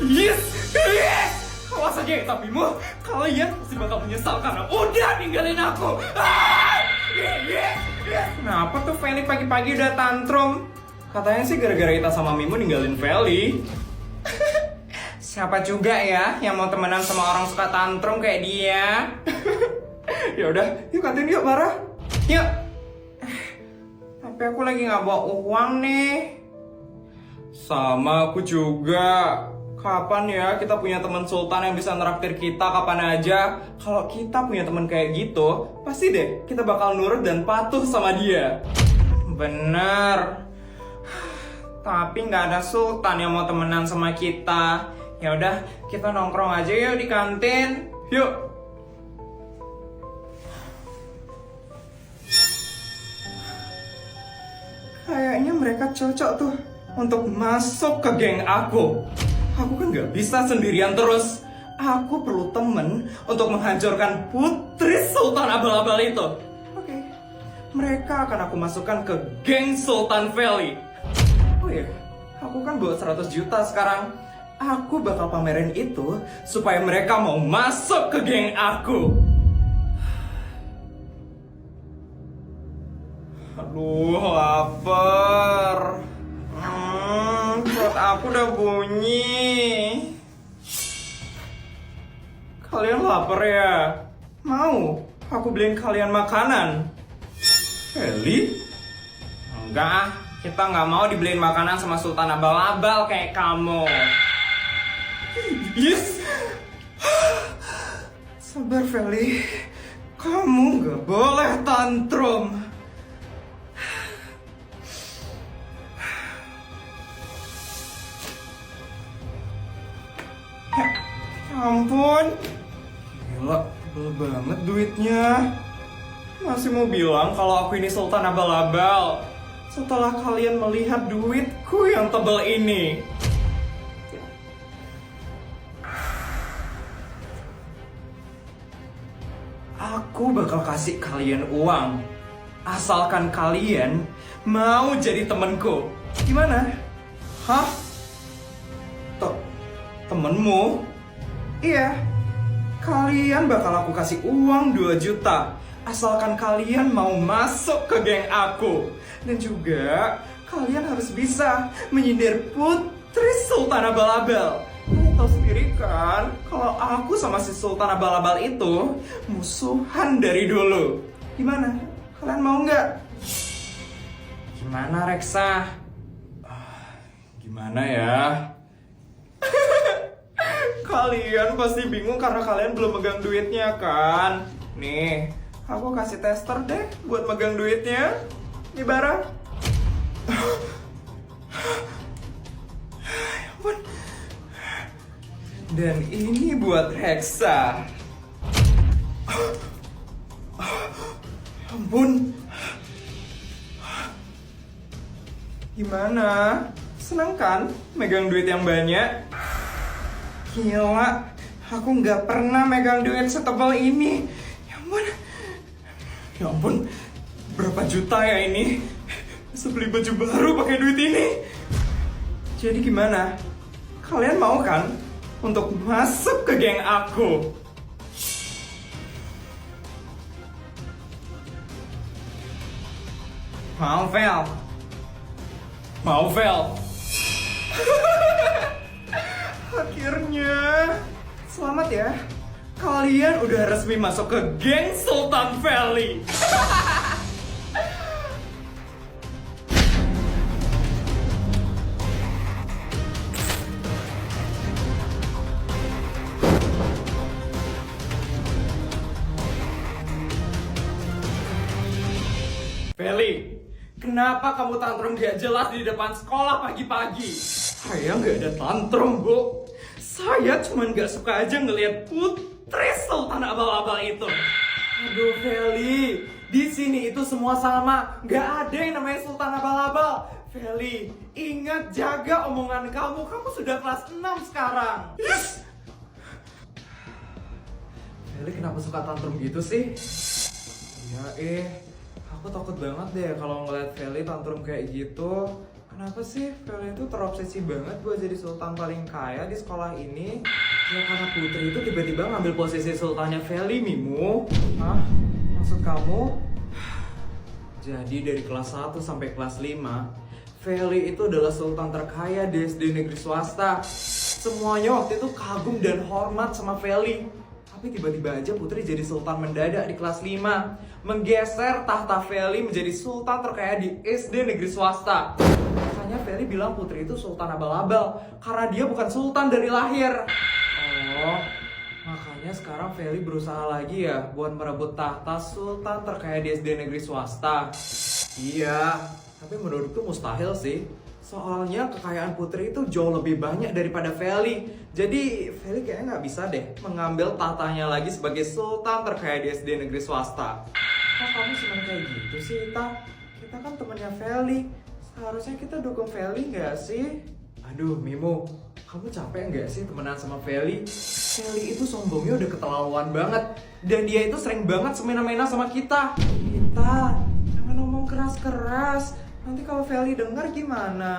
Yes! Yes! Awas aja ya tapimu, kalian pasti bakal menyesal karena udah ninggalin aku. Yes! Yes! Kenapa tuh Feli pagi-pagi udah tantrum? Katanya sih gara-gara Ita sama Mimu ninggalin Feli. Siapa juga ya yang mau temenan sama orang suka tantrum kayak dia? Ya udah, yuk kantin yuk, Bara. Yuk. Tapi aku lagi nggak bawa uang nih. Sama aku juga. Kapan ya kita punya teman sultan yang bisa neraktir kita kapan aja? Kalau kita punya teman kayak gitu, pasti deh kita bakal nurut dan patuh sama dia. Bener. Tapi nggak ada sultan yang mau temenan sama kita. Ya udah, kita nongkrong aja yuk di kantin. Yuk. Kayaknya mereka cocok tuh untuk masuk ke geng aku. Aku kan gak bisa sendirian terus. Aku perlu temen untuk menghancurkan putri Sultan Abal-Abal itu. Oke. Mereka akan aku masukkan ke geng Sultan Valley. Oh iya, aku kan bawa 100 juta sekarang. Aku bakal pamerin itu supaya mereka mau masuk ke geng aku. Aduh, lapar. Perut aku udah bunyi. Kalian lapar ya? Mau aku beliin kalian makanan? Feli? Enggak, kita nggak mau dibeliin makanan sama Sultan Abal-Abal kayak kamu. Yes! Sabar Feli, kamu nggak boleh tantrum. Ampun, gila, tebel banget duitnya. Masih mau bilang kalau aku ini Sultan Abal-Abal setelah kalian melihat duitku yang tebel ini. Aku bakal kasih kalian uang asalkan kalian mau jadi temenku. Gimana? Hah? Temenmu? Iya, kalian bakal aku kasih uang 2 juta asalkan kalian mau masuk ke geng aku. Dan juga kalian harus bisa menyindir putri Sultan Abal-Abal. Kalian tahu sendiri kan kalau aku sama si Sultan Abal-Abal itu musuhan dari dulu. Gimana? Kalian mau nggak? Gimana Reksa? Gimana ya? Kalian pasti bingung karena kalian belum megang duitnya kan? Nih, aku kasih tester deh buat megang duitnya. Nih Bara. Ya ampun. Dan ini buat Reksa. Ya ampun. Gimana? Seneng kan megang duit yang banyak? Gila, aku nggak pernah megang duit setebal ini. Ya ampun. Ya ampun, berapa juta ya ini? Bisa beli baju baru pakai duit ini. Jadi gimana? Kalian mau kan untuk masuk ke geng aku? Mau, Vel? Mau, Vel? Akhirnya, selamat ya. Kalian udah resmi masuk ke geng Sultan Valley. Feli, kenapa kamu tantrum gak jelas di depan sekolah pagi-pagi? Saya nggak ada tantrum, Bu. Saya cuma nggak suka aja ngelihat putri Sultan Abal-Abal itu. Aduh, Feli, di sini itu semua sama. Nggak ada yang namanya Sultan Abal-Abal. Feli, ingat jaga omongan kamu. Kamu sudah kelas 6 sekarang. Yes! Feli kenapa suka tantrum gitu sih? Ya aku takut banget deh kalau ngeliat Feli tantrum kayak gitu. Kenapa sih Feli itu terobsesi banget buat jadi sultan paling kaya di sekolah ini? Ya karena Putri itu tiba-tiba ngambil posisi sultannya Feli, Mimu. Hah? Maksud kamu? Jadi dari kelas 1 sampai kelas 5, Feli itu adalah sultan terkaya di SD negeri swasta. Semuanya waktu itu kagum dan hormat sama Feli. Tapi tiba-tiba aja Putri jadi sultan mendadak di kelas 5, menggeser tahta Feli menjadi sultan terkaya di SD negeri swasta. Makanya Feli bilang Putri itu sultan abal-abal karena dia bukan sultan dari lahir. Oh, makanya sekarang Feli berusaha lagi ya buat merebut tahta sultan terkaya di SD negeri swasta. Iya, tapi menurutku mustahil sih. Soalnya kekayaan Putri itu jauh lebih banyak daripada Feli. Jadi Feli kayaknya nggak bisa deh mengambil tahtanya lagi sebagai sultan terkaya di SD negeri swasta. Kok kamu senang kayak gitu sih, Ita? Kita kan temannya Feli. Seharusnya kita dukung Feli nggak sih? Aduh, Mimo, kamu capek nggak sih temenan sama Feli? Feli itu sombongnya udah keterlaluan banget. Dan dia itu sering banget semena-mena sama kita. Kita, jangan ngomong keras-keras. Nanti kalau Feli denger gimana?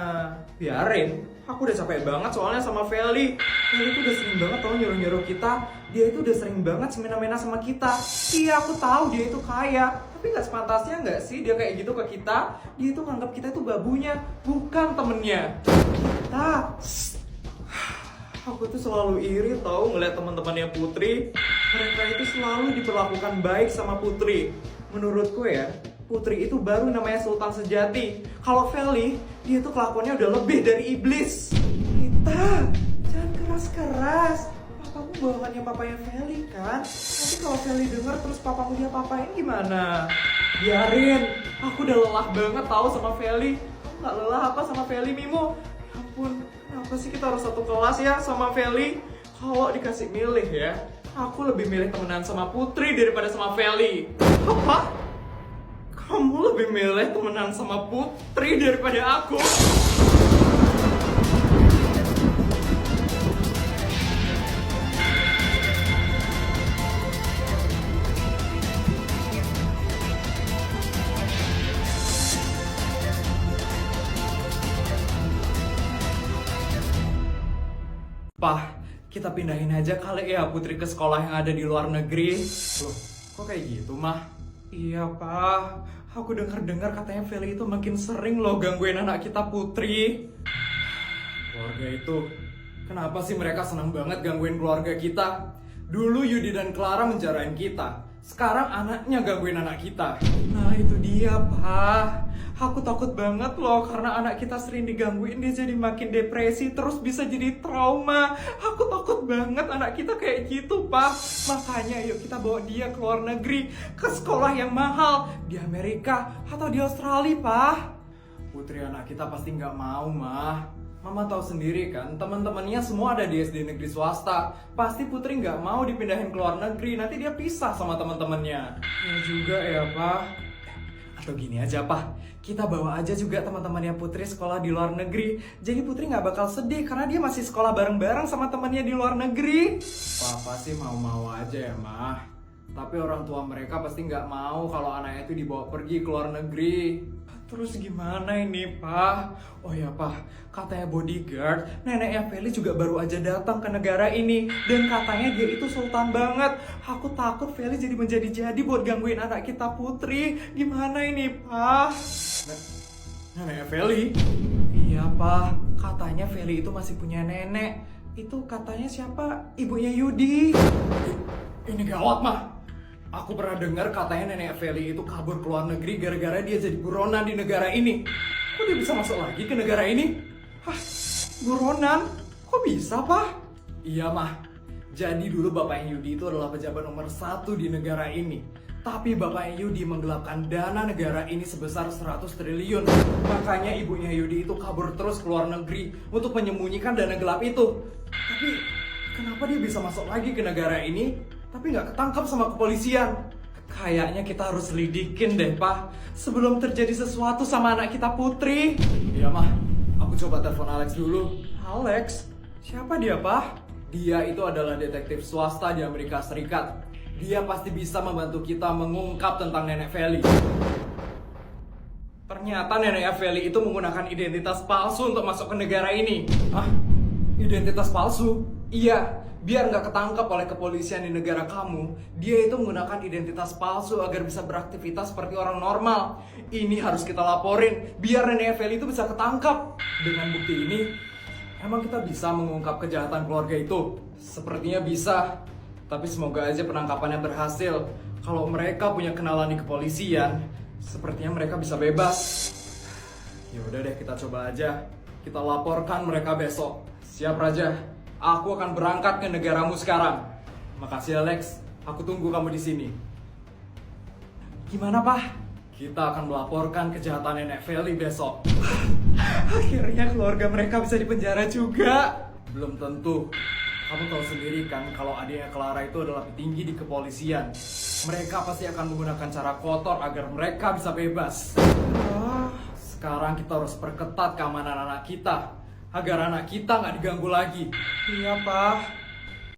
Biarin, aku udah capek banget soalnya sama Feli. Feli tuh udah sering banget tau nyuruh-nyuruh kita. Dia itu udah sering banget semena-mena sama kita. Iya, aku tahu dia itu kaya. Tapi gak sepantasnya gak sih dia kayak gitu ke kita? Dia itu nganggap kita itu babunya, bukan temennya. Kita, aku tuh selalu iri tau ngeliat teman-temannya Putri. Mereka itu selalu diperlakukan baik sama Putri. Menurutku ya, Putri itu baru namanya sultan sejati. Kalau Feli, dia tuh kelakuannya udah lebih dari iblis. Kita, jangan keras-keras. Papamu bawaannya papanya Feli kan? Nanti kalau Feli denger terus papamu dia papain gimana? Biarin, aku udah lelah banget tahu sama Feli. Kamu gak lelah apa sama Feli, Mimo? Ya ampun, kenapa sih kita harus satu kelas ya sama Feli? Kalau dikasih milih ya, aku lebih milih temenan sama Putri daripada sama Feli. Apa? Kamu lebih milih temenan sama Putri daripada aku? Pah, kita pindahin aja kali ya Putri ke sekolah yang ada di luar negeri. Loh, kok kayak gitu, Mah? Iya, Pak. Aku dengar-dengar katanya Feli itu makin sering loh gangguin anak kita Putri. Keluarga itu, kenapa sih mereka senang banget gangguin keluarga kita? Dulu Yudi dan Clara menjarain kita. Sekarang anaknya gangguin anak kita. Nah itu dia, Pak. Aku takut banget loh karena anak kita sering digangguin dia jadi makin depresi terus bisa jadi trauma. Aku takut banget anak kita kayak gitu, Pak. Makanya yuk kita bawa dia ke luar negeri, ke sekolah yang mahal di Amerika atau di Australia, Pak. Putri anak kita pasti nggak mau, Mah. Mama tahu sendiri kan, teman-temannya semua ada di SD negeri swasta. Pasti Putri nggak mau dipindahin ke luar negeri, nanti dia pisah sama teman-temannya. Ya juga ya, Pak. Atau gini aja, Pak. Kita bawa aja juga teman-temannya Putri sekolah di luar negeri. Jadi Putri nggak bakal sedih karena dia masih sekolah bareng-bareng sama temannya di luar negeri. Papa sih mau-mau aja ya, Mah. Tapi orang tua mereka pasti nggak mau kalau anaknya itu dibawa pergi ke luar negeri. Terus gimana ini, Pak? Oh ya, Pak, katanya bodyguard, neneknya Feli juga baru aja datang ke negara ini. Dan katanya dia itu sultan banget. Aku takut Feli jadi menjadi-jadi buat gangguin anak kita Putri. Gimana ini, Pak? Neneknya Feli? Iya, Pak, katanya Feli itu masih punya nenek. Itu katanya siapa? Ibunya Yudi. Ini gawat, Mah. Aku pernah dengar katanya nenek Feli itu kabur ke luar negeri gara-gara dia jadi buronan di negara ini. Kok dia bisa masuk lagi ke negara ini? Hah, buronan? Kok bisa, Pak? Iya, Mah. Jadi dulu bapaknya Yudi itu adalah pejabat nomor 1 di negara ini. Tapi bapaknya Yudi menggelapkan dana negara ini sebesar 100 triliun. Makanya ibunya Yudi itu kabur terus ke luar negeri untuk menyembunyikan dana gelap itu. Tapi kenapa dia bisa masuk lagi ke negara ini? Tapi nggak ketangkap sama kepolisian. Kayaknya kita harus selidikin deh, Pak. Sebelum terjadi sesuatu sama anak kita Putri. Iya, Mah. Aku coba telepon Alex dulu. Alex? Siapa dia, Pak? Dia itu adalah detektif swasta di Amerika Serikat. Dia pasti bisa membantu kita mengungkap tentang nenek Feli. Ternyata Ternyata neneknya Feli itu menggunakan identitas palsu untuk masuk ke negara ini. Hah? Identitas palsu? Iya, biar nggak ketangkap oleh kepolisian di negara kamu, dia itu menggunakan identitas palsu agar bisa beraktivitas seperti orang normal. Ini harus kita laporin, biar neneknya Feli itu bisa ketangkap. Dengan bukti ini, emang kita bisa mengungkap kejahatan keluarga itu? Sepertinya bisa, tapi semoga aja penangkapannya berhasil. Kalau mereka punya kenalan di kepolisian, sepertinya mereka bisa bebas. Ya udah deh, kita coba aja. Kita laporkan mereka besok. Siap Raja, aku akan berangkat ke negaramu sekarang. Makasih Alex, aku tunggu kamu di sini. Gimana Pak? Kita akan melaporkan kejahatan nenek Feli besok. Akhirnya keluarga mereka bisa dipenjara juga. Belum tentu. Kamu tahu sendiri kan kalau adiknya Clara itu adalah petinggi di kepolisian. Mereka pasti akan menggunakan cara kotor agar mereka bisa bebas. Sekarang kita harus perketat keamanan anak kita agar anak kita nggak diganggu lagi. Iya Pak.